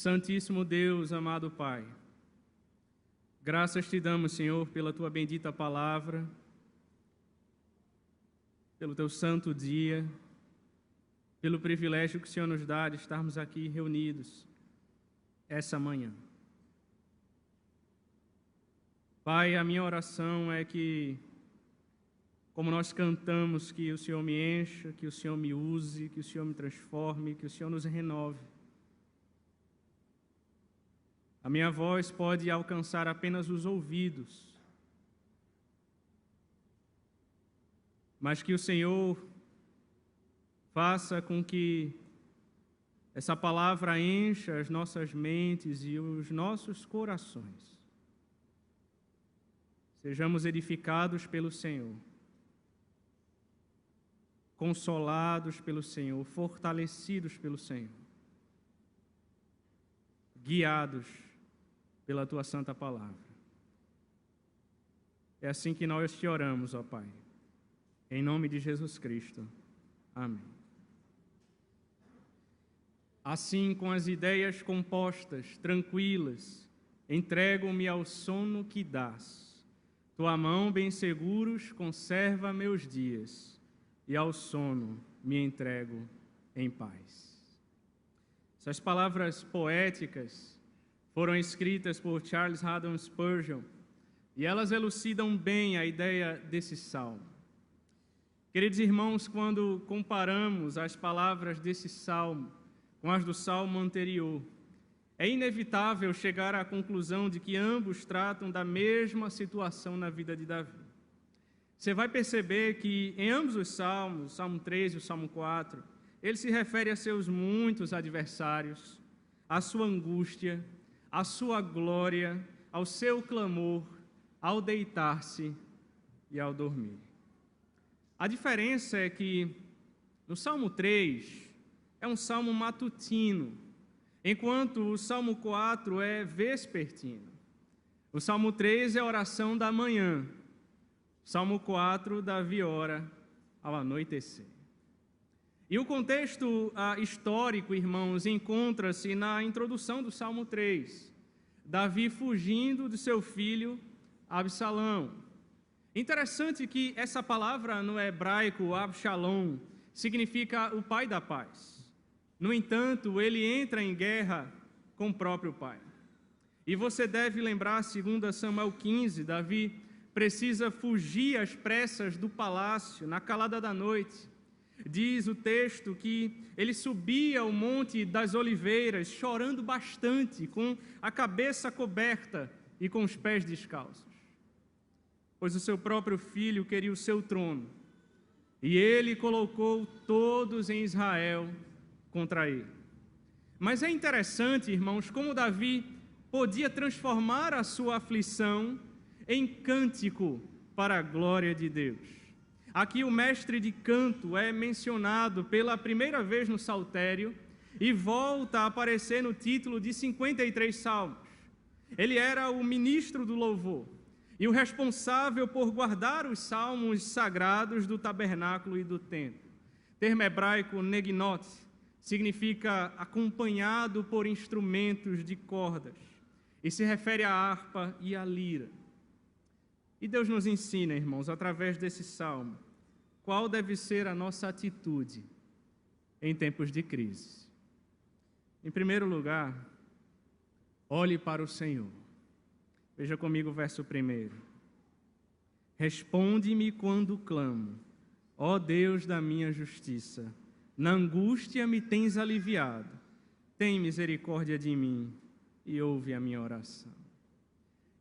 Santíssimo Deus, amado Pai, graças te damos, Senhor, pela tua bendita palavra, pelo teu santo dia, pelo privilégio que o Senhor nos dá de estarmos aqui reunidos essa manhã. Pai, a minha oração é que, como nós cantamos, que o Senhor me encha, que o Senhor me use, que o Senhor me transforme, que o Senhor nos renove. A minha voz pode alcançar apenas os ouvidos, mas que o Senhor faça com que essa palavra encha as nossas mentes e os nossos corações. Sejamos edificados pelo Senhor, consolados pelo Senhor, fortalecidos pelo Senhor, guiados pela tua santa palavra. É assim que nós te oramos, ó Pai. Em nome de Jesus Cristo. Amém. Assim, com as ideias compostas, tranquilas, entrego-me ao sono que dás. Tua mão, bem seguros, conserva meus dias, e ao sono me entrego em paz. Essas palavras poéticas foram escritas por Charles Haddon Spurgeon, e elas elucidam bem a ideia desse salmo. Queridos irmãos, quando comparamos as palavras desse salmo com as do salmo anterior, é inevitável chegar à conclusão de que ambos tratam da mesma situação na vida de Davi. Você vai perceber que em ambos os salmos, o Salmo 3 e o Salmo 4, ele se refere a seus muitos adversários, à sua angústia, à sua glória, ao seu clamor, ao deitar-se e ao dormir. A diferença é que no Salmo 3 é um salmo matutino, enquanto o Salmo 4 é vespertino. O Salmo 3 é a oração da manhã. O Salmo 4, Davi ora ao anoitecer. E o contexto histórico, irmãos, encontra-se na introdução do Salmo 3. Davi fugindo de seu filho Absalão. Interessante que essa palavra no hebraico, Absalom, significa o pai da paz. No entanto, ele entra em guerra com o próprio pai. E você deve lembrar, segundo Samuel 15, Davi precisa fugir às pressas do palácio, na calada da noite. Diz o texto que ele subia ao Monte das Oliveiras, chorando bastante, com a cabeça coberta e com os pés descalços, pois o seu próprio filho queria o seu trono, e ele colocou todos em Israel contra ele. Mas é interessante, irmãos, como Davi podia transformar a sua aflição em cântico para a glória de Deus. Aqui o mestre de canto é mencionado pela primeira vez no Saltério e volta a aparecer no título de 53 salmos. Ele era o ministro do louvor e o responsável por guardar os salmos sagrados do tabernáculo e do templo. Termo hebraico neginot significa acompanhado por instrumentos de cordas e se refere à harpa e à lira. E Deus nos ensina, irmãos, através desse salmo, qual deve ser a nossa atitude em tempos de crise. Em primeiro lugar, olhe para o Senhor. Veja comigo o verso 1. Responde-me quando clamo, ó Deus da minha justiça. Na angústia me tens aliviado. Tem misericórdia de mim e ouve a minha oração.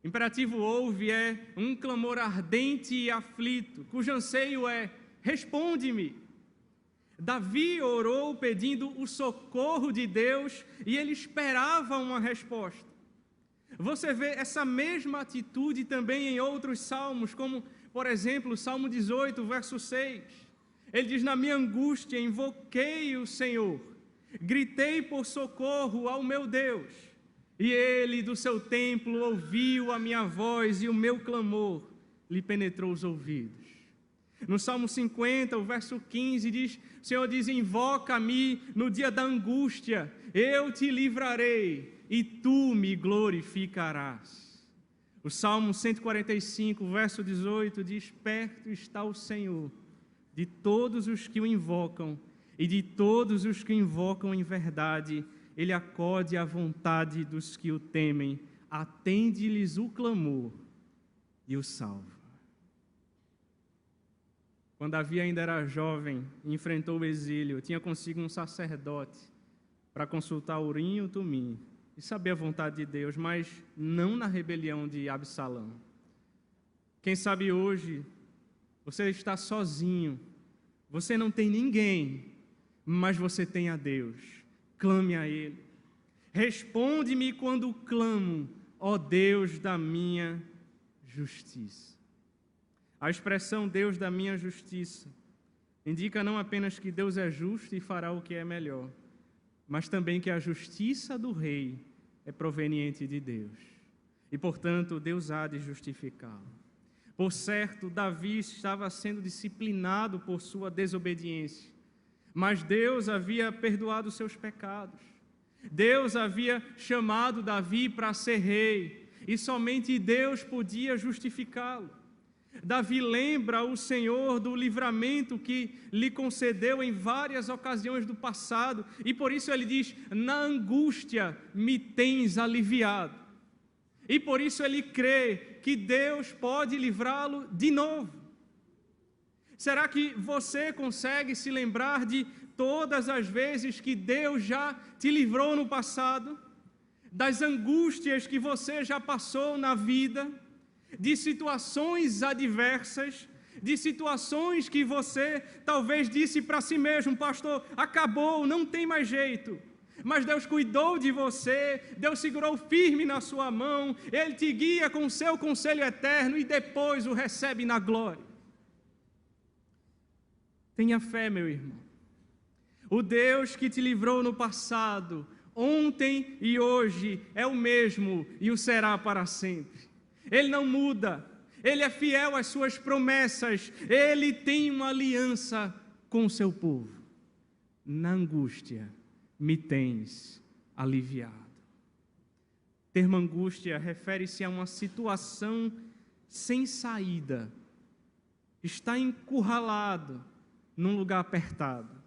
Imperativo ouve é um clamor ardente e aflito, cujo anseio é: responde-me. Davi orou pedindo o socorro de Deus e ele esperava uma resposta. Você vê essa mesma atitude também em outros salmos, como, por exemplo, o Salmo 18, verso 6. Ele diz: na minha angústia invoquei o Senhor, gritei por socorro ao meu Deus. E ele do seu templo ouviu a minha voz e o meu clamor lhe penetrou os ouvidos. No Salmo 50, o verso 15, o Senhor diz: invoca-me no dia da angústia, eu te livrarei e tu me glorificarás. O Salmo 145, verso 18, diz: perto está o Senhor de todos os que o invocam, e de todos os que o invocam em verdade, Ele acode à vontade dos que o temem, atende-lhes o clamor e o salva. Quando Davi ainda era jovem e enfrentou o exílio, tinha consigo um sacerdote para consultar Urim e Tumim e saber a vontade de Deus, mas não na rebelião de Absalão. Quem sabe hoje você está sozinho, você não tem ninguém, mas você tem a Deus. Clame a Ele. Responde-me quando clamo, ó Deus da minha justiça. A expressão Deus da minha justiça indica não apenas que Deus é justo e fará o que é melhor, mas também que a justiça do rei é proveniente de Deus. E, portanto, Deus há de justificá-lo. Por certo, Davi estava sendo disciplinado por sua desobediência, mas Deus havia perdoado seus pecados. Deus havia chamado Davi para ser rei, e somente Deus podia justificá-lo. Davi lembra o Senhor do livramento que lhe concedeu em várias ocasiões do passado, e por isso ele diz: na angústia me tens aliviado. E por isso ele crê que Deus pode livrá-lo de novo. Será que você consegue se lembrar de todas as vezes que Deus já te livrou no passado? Das angústias que você já passou na vida? De situações adversas, de situações que você talvez disse para si mesmo: pastor, acabou, não tem mais jeito. Mas Deus cuidou de você, Deus segurou firme na sua mão, Ele te guia com o seu conselho eterno e depois o recebe na glória. Tenha fé, meu irmão. O Deus que te livrou no passado, ontem e hoje, é o mesmo e o será para sempre. Ele não muda, Ele é fiel às suas promessas, Ele tem uma aliança com o seu povo. Na angústia me tens aliviado. O termo angústia refere-se a uma situação sem saída. Está encurralado num lugar apertado.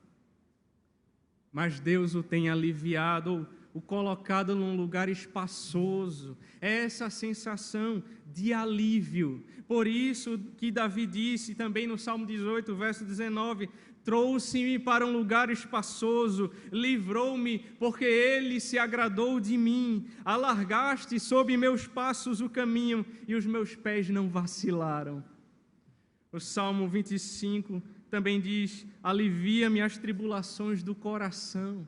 Mas Deus o tem aliviado, o colocado num lugar espaçoso. É essa sensação de alívio. Por isso que Davi disse também no Salmo 18, verso 19: trouxe-me para um lugar espaçoso, livrou-me, porque Ele se agradou de mim. Alargaste sob meus passos o caminho, e os meus pés não vacilaram. O Salmo 25 também diz: alivia-me as tribulações do coração,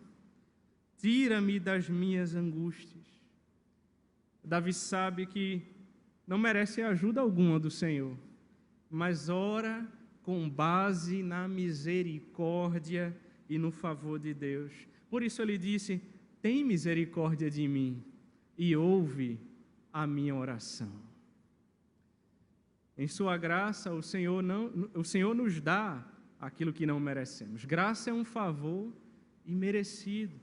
tira-me das minhas angústias. Davi sabe que não merece ajuda alguma do Senhor, mas ora com base na misericórdia e no favor de Deus. Por isso ele disse: tem misericórdia de mim e ouve a minha oração. Em sua graça, o Senhor nos dá aquilo que não merecemos. Graça é um favor imerecido.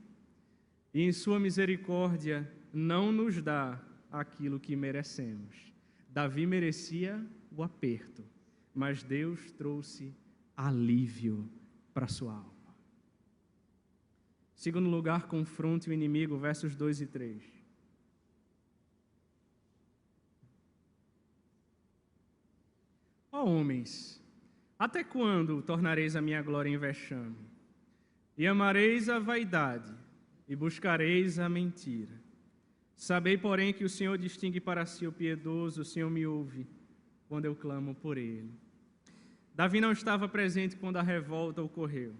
E em sua misericórdia não nos dá aquilo que merecemos. Davi merecia o aperto, mas Deus trouxe alívio para sua alma. Segundo lugar, confronte o inimigo, versos 2 e 3. Ó homens, até quando tornareis a minha glória em vexame? E amareis a vaidade, e buscareis a mentira. Sabei, porém, que o Senhor distingue para si o piedoso, o Senhor me ouve quando eu clamo por ele. Davi não estava presente quando a revolta ocorreu,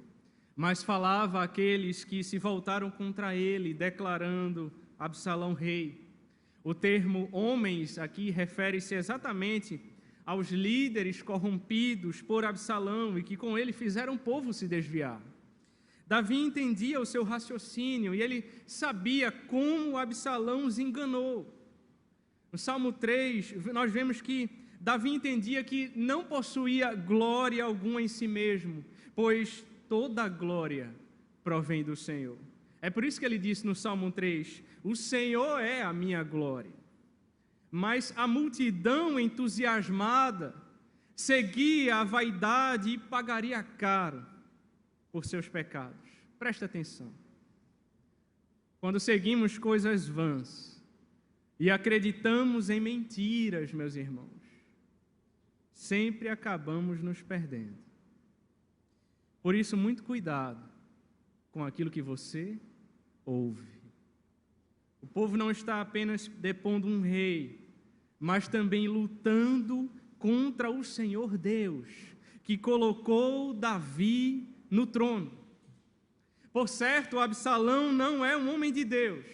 mas falava àqueles que se voltaram contra ele, declarando Absalão rei. O termo homens aqui refere-se exatamente aos líderes corrompidos por Absalão e que com ele fizeram o povo se desviar. Davi entendia o seu raciocínio e ele sabia como Absalão os enganou. No Salmo 3, nós vemos que Davi entendia que não possuía glória alguma em si mesmo, pois toda a glória provém do Senhor. É por isso que ele disse no Salmo 3, o Senhor é a minha glória. Mas a multidão entusiasmada seguia a vaidade e pagaria caro por seus pecados. Presta atenção. Quando seguimos coisas vãs e acreditamos em mentiras, meus irmãos, sempre acabamos nos perdendo. Por isso, muito cuidado com aquilo que você ouve. O povo não está apenas depondo um rei, mas também lutando contra o Senhor Deus, que colocou Davi no trono. Por certo, Absalão não é um homem de Deus,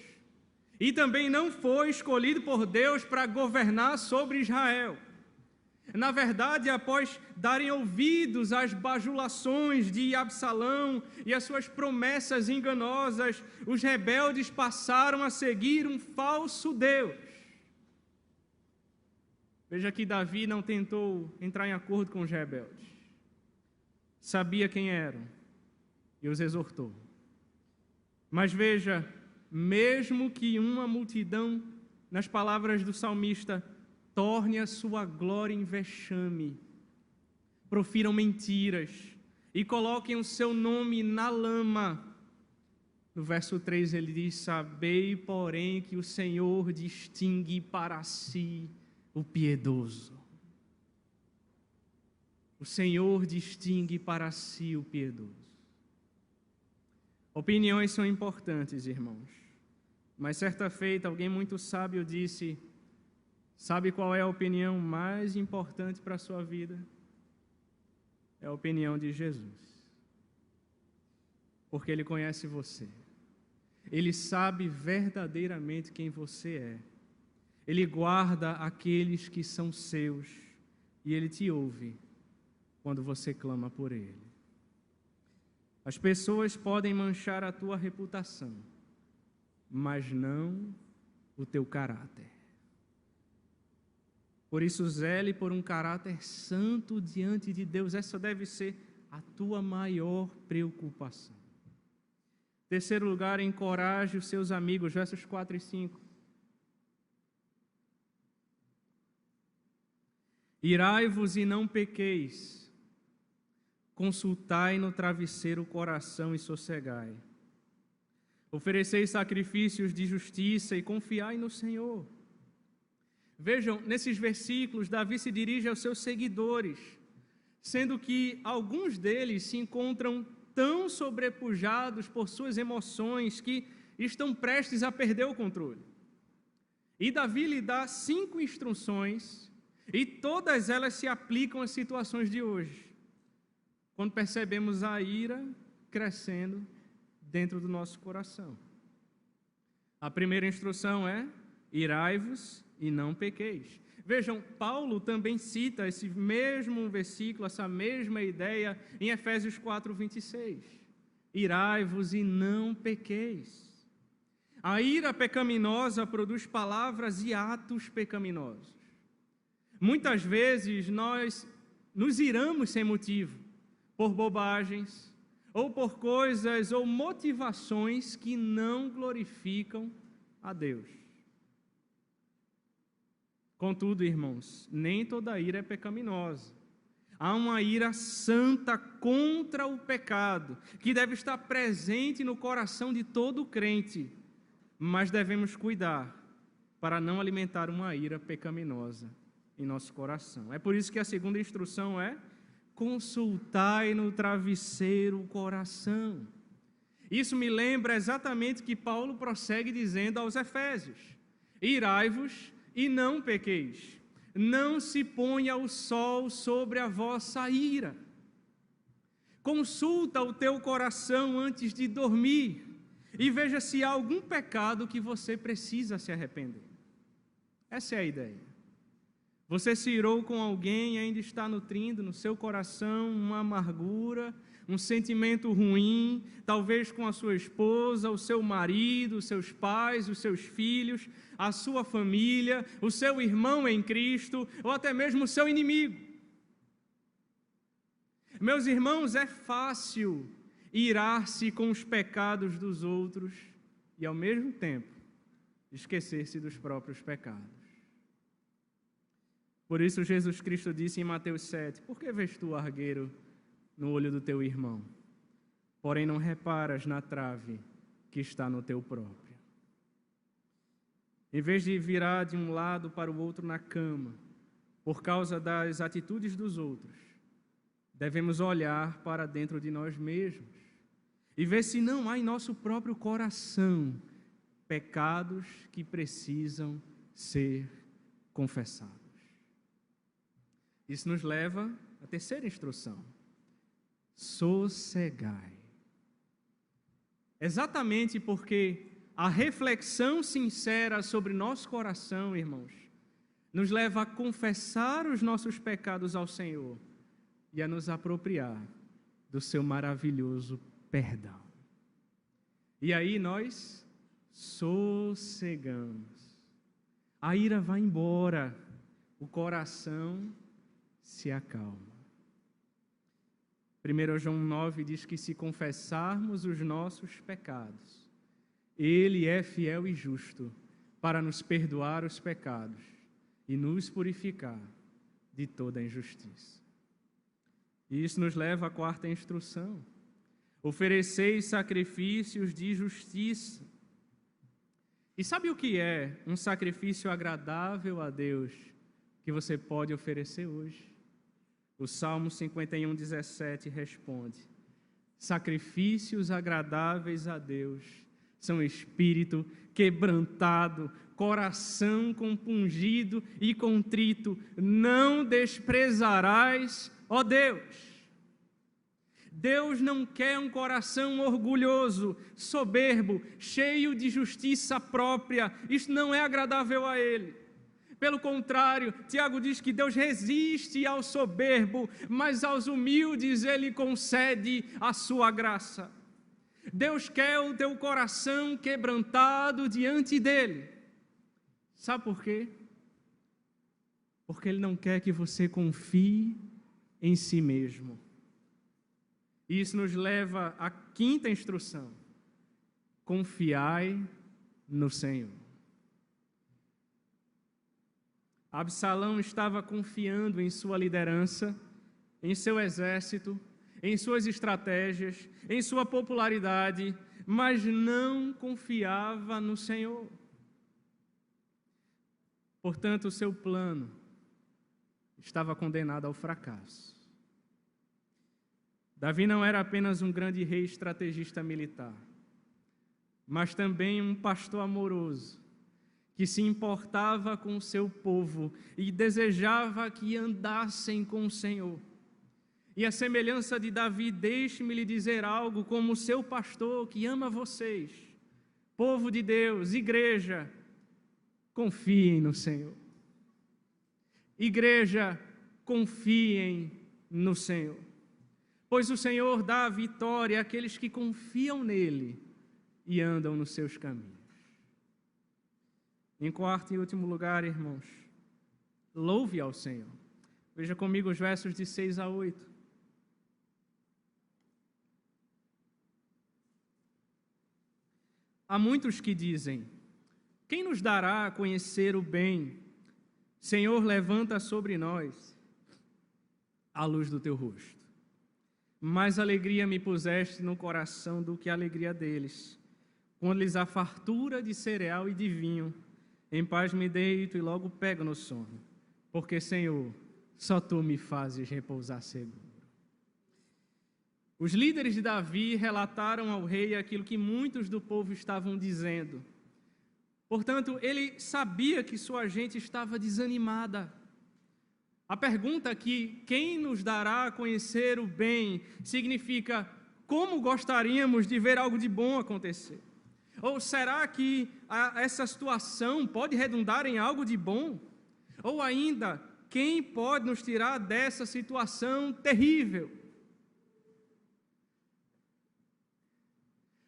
e também não foi escolhido por Deus para governar sobre Israel. Na verdade, após darem ouvidos às bajulações de Absalão e às suas promessas enganosas, os rebeldes passaram a seguir um falso Deus. Veja que Davi não tentou entrar em acordo com os rebeldes. Sabia quem eram e os exortou. Mas veja, mesmo que uma multidão, nas palavras do salmista, torne a sua glória em vexame, profiram mentiras e coloquem o seu nome na lama. No verso 3 ele diz, sabei, porém, que o Senhor distingue para si o piedoso. O Senhor distingue para si o piedoso. Opiniões são importantes, irmãos. Mas certa feita, alguém muito sábio disse, sabe qual é a opinião mais importante para a sua vida? É a opinião de Jesus. Porque Ele conhece você. Ele sabe verdadeiramente quem você é. Ele guarda aqueles que são seus. E Ele te ouve quando você clama por Ele. As pessoas podem manchar a tua reputação, mas não o teu caráter. Por isso, zele por um caráter santo diante de Deus. Essa deve ser a tua maior preocupação. Terceiro lugar, encoraje os seus amigos, versos 4 e 5. Irai-vos e não pequeis. Consultai no travesseiro o coração e sossegai. Oferecei sacrifícios de justiça e confiai no Senhor. Vejam, nesses versículos, Davi se dirige aos seus seguidores, sendo que alguns deles se encontram tão sobrepujados por suas emoções que estão prestes a perder o controle. E Davi lhe dá 5 instruções, e todas elas se aplicam às situações de hoje, quando percebemos a ira crescendo dentro do nosso coração. A primeira instrução é, irai-vos e não pequeis. Vejam, Paulo também cita esse mesmo versículo, essa mesma ideia em Efésios 4, 26. Irai-vos e não pequeis. A ira pecaminosa produz palavras e atos pecaminosos. Muitas vezes nós nos iramos sem motivo, por bobagens, ou por coisas ou motivações que não glorificam a Deus. Contudo, irmãos, nem toda ira é pecaminosa. Há uma ira santa contra o pecado, que deve estar presente no coração de todo crente, mas devemos cuidar para não alimentar uma ira pecaminosa em nosso coração. É por isso que a segunda instrução é, consultai no travesseiro o coração. Isso me lembra exatamente que Paulo prossegue dizendo aos Efésios, irai-vos e não pequeis, não se ponha o sol sobre a vossa ira. Consulta o teu coração antes de dormir e veja se há algum pecado que você precisa se arrepender. Essa é a ideia. Você se irou com alguém e ainda está nutrindo no seu coração uma amargura, um sentimento ruim, talvez com a sua esposa, o seu marido, os seus pais, os seus filhos, a sua família, o seu irmão em Cristo, ou até mesmo o seu inimigo. Meus irmãos, é fácil irar-se com os pecados dos outros e, ao mesmo tempo, esquecer-se dos próprios pecados. Por isso, Jesus Cristo disse em Mateus 7, por que vês tu o argueiro no olho do teu irmão, porém não reparas na trave que está no teu próprio? Em vez de virar de um lado para o outro na cama, por causa das atitudes dos outros, devemos olhar para dentro de nós mesmos e ver se não há em nosso próprio coração pecados que precisam ser confessados. Isso nos leva à terceira instrução: sossegai. Exatamente porque a reflexão sincera sobre nosso coração, irmãos, nos leva a confessar os nossos pecados ao Senhor e a nos apropriar do seu maravilhoso perdão. E aí nós sossegamos. A ira vai embora, o coração se acalma. 1 João 9 diz que se confessarmos os nossos pecados, Ele é fiel e justo para nos perdoar os pecados e nos purificar de toda injustiça. E isso nos leva à quarta instrução: ofereceis sacrifícios de justiça. E sabe o que é um sacrifício agradável a Deus que você pode oferecer hoje? O Salmo 51, 17 responde: sacrifícios agradáveis a Deus são espírito quebrantado, coração compungido e contrito, não desprezarás, ó Deus. Deus não quer um coração orgulhoso, soberbo, cheio de justiça própria. Isso não é agradável a Ele. Pelo contrário, Tiago diz que Deus resiste ao soberbo, mas aos humildes Ele concede a sua graça. Deus quer o teu coração quebrantado diante dEle. Sabe por quê? Porque Ele não quer que você confie em si mesmo. Isso nos leva à quinta instrução: confiai no Senhor. Absalão estava confiando em sua liderança, em seu exército, em suas estratégias, em sua popularidade, mas não confiava no Senhor. Portanto, o seu plano estava condenado ao fracasso. Davi não era apenas um grande rei estrategista militar, mas também um pastor amoroso, que se importava com o seu povo e desejava que andassem com o Senhor. E a semelhança de Davi, deixe-me lhe dizer algo como seu pastor que ama vocês, povo de Deus, igreja, confiem no Senhor. Igreja, confiem no Senhor, pois o Senhor dá a vitória àqueles que confiam nele e andam nos seus caminhos. Em quarto e último lugar, irmãos, louve ao Senhor. Veja comigo os versos de 6 a 8. Há muitos que dizem: quem nos dará a conhecer o bem? Senhor, levanta sobre nós a luz do teu rosto. Mais alegria me puseste no coração do que a alegria deles, quando lhes há fartura de cereal e de vinho. Em paz me deito e logo pego no sono, porque, Senhor, só Tu me fazes repousar seguro. Os líderes de Davi relataram ao rei aquilo que muitos do povo estavam dizendo. Portanto, ele sabia que sua gente estava desanimada. A pergunta aqui, quem nos dará a conhecer o bem, significa como gostaríamos de ver algo de bom acontecer. Ou será que essa situação pode redundar em algo de bom? Ou ainda, Quem pode nos tirar dessa situação terrível?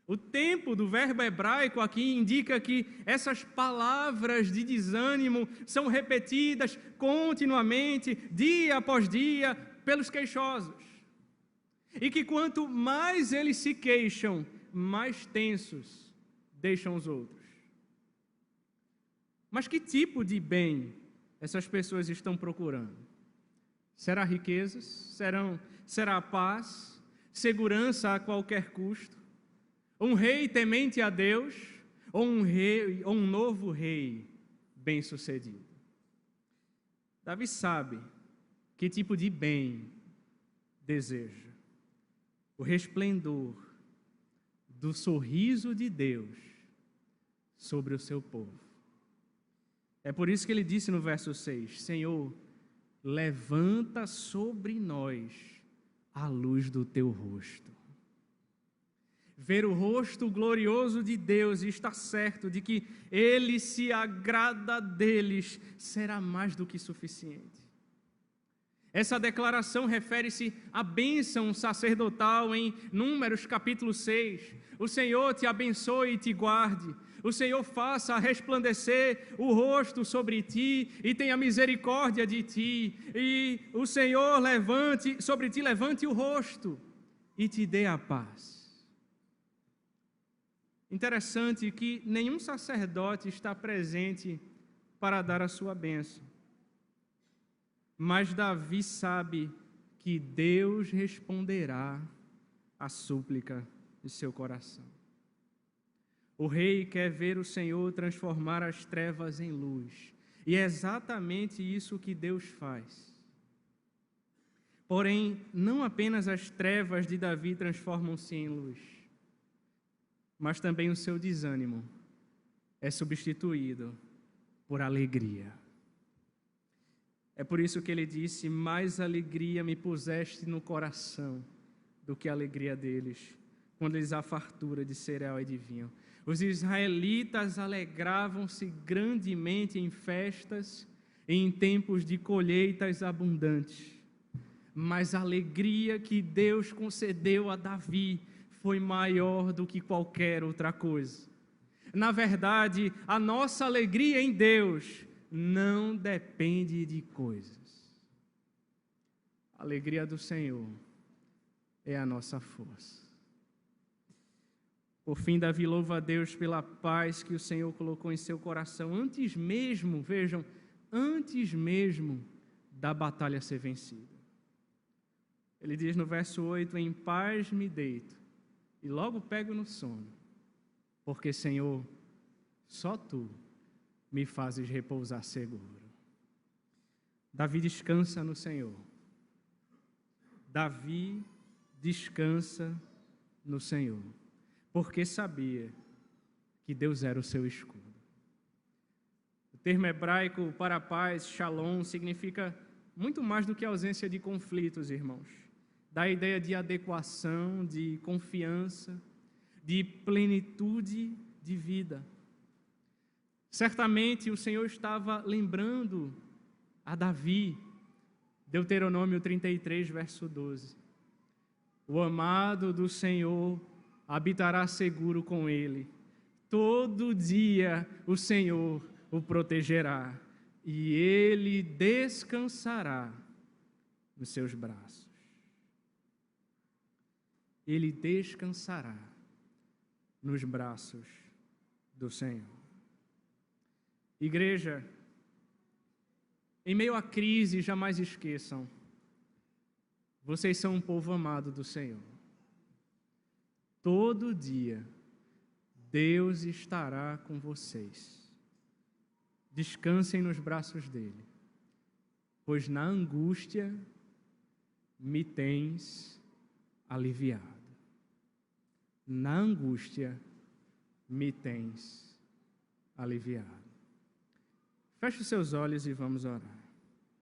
O tempo do verbo hebraico aqui indica que essas palavras de desânimo são repetidas continuamente, dia após dia, pelos queixosos. E que quanto mais eles se queixam, mais tensos deixam os outros. Mas que tipo de bem essas pessoas estão procurando? Será riquezas? Será paz? Segurança a qualquer custo? Um rei temente a Deus, ou um novo rei bem-sucedido? Davi sabe que tipo de bem deseja. O resplendor do sorriso de Deus sobre o seu povo. É por isso que ele disse no verso 6, Senhor, levanta sobre nós a luz do teu rosto. Ver o rosto glorioso de Deus e estar certo de que Ele se agrada deles será mais do que suficiente. Essa declaração refere-se à bênção sacerdotal em Números capítulo 6. O Senhor te abençoe e te guarde. O Senhor faça resplandecer o rosto sobre ti e tenha misericórdia de ti. E o Senhor sobre ti levante o rosto e te dê a paz. Interessante que nenhum sacerdote está presente para dar a sua bênção. Mas Davi sabe que Deus responderá à súplica de seu coração. O rei quer ver o Senhor transformar as trevas em luz. E é exatamente isso que Deus faz. Porém, não apenas as trevas de Davi transformam-se em luz, mas também o seu desânimo é substituído por alegria. É por isso que ele disse, mais alegria me puseste no coração do que a alegria deles, quando lhes há fartura de cereal e de vinho. Os israelitas alegravam-se grandemente em festas e em tempos de colheitas abundantes. Mas a alegria que Deus concedeu a Davi foi maior do que qualquer outra coisa. Na verdade, a nossa alegria em Deus não depende de coisas. A alegria do Senhor é a nossa força. Por fim, Davi louva a Deus pela paz que o Senhor colocou em seu coração, antes mesmo da batalha ser vencida. Ele diz no verso 8, em paz me deito, e logo pego no sono, porque, Senhor, só Tu me fazes repousar seguro. Davi descansa no Senhor. Davi descansa no Senhor, porque sabia que Deus era o seu escudo. O termo hebraico para paz, shalom, significa muito mais do que ausência de conflitos, irmãos. Dá a ideia de adequação, de confiança, de plenitude de vida. Certamente o Senhor estava lembrando a Davi, Deuteronômio 33, verso 12. O amado do Senhor habitará seguro com ele. Todo dia o Senhor o protegerá e ele descansará nos seus braços. Ele descansará nos braços do Senhor. Igreja, em meio à crise, jamais esqueçam, vocês são um povo amado do Senhor. Todo dia, Deus estará com vocês. Descansem nos braços dele, pois na angústia me tens aliviado. Na angústia me tens aliviado. Feche os seus olhos e vamos orar.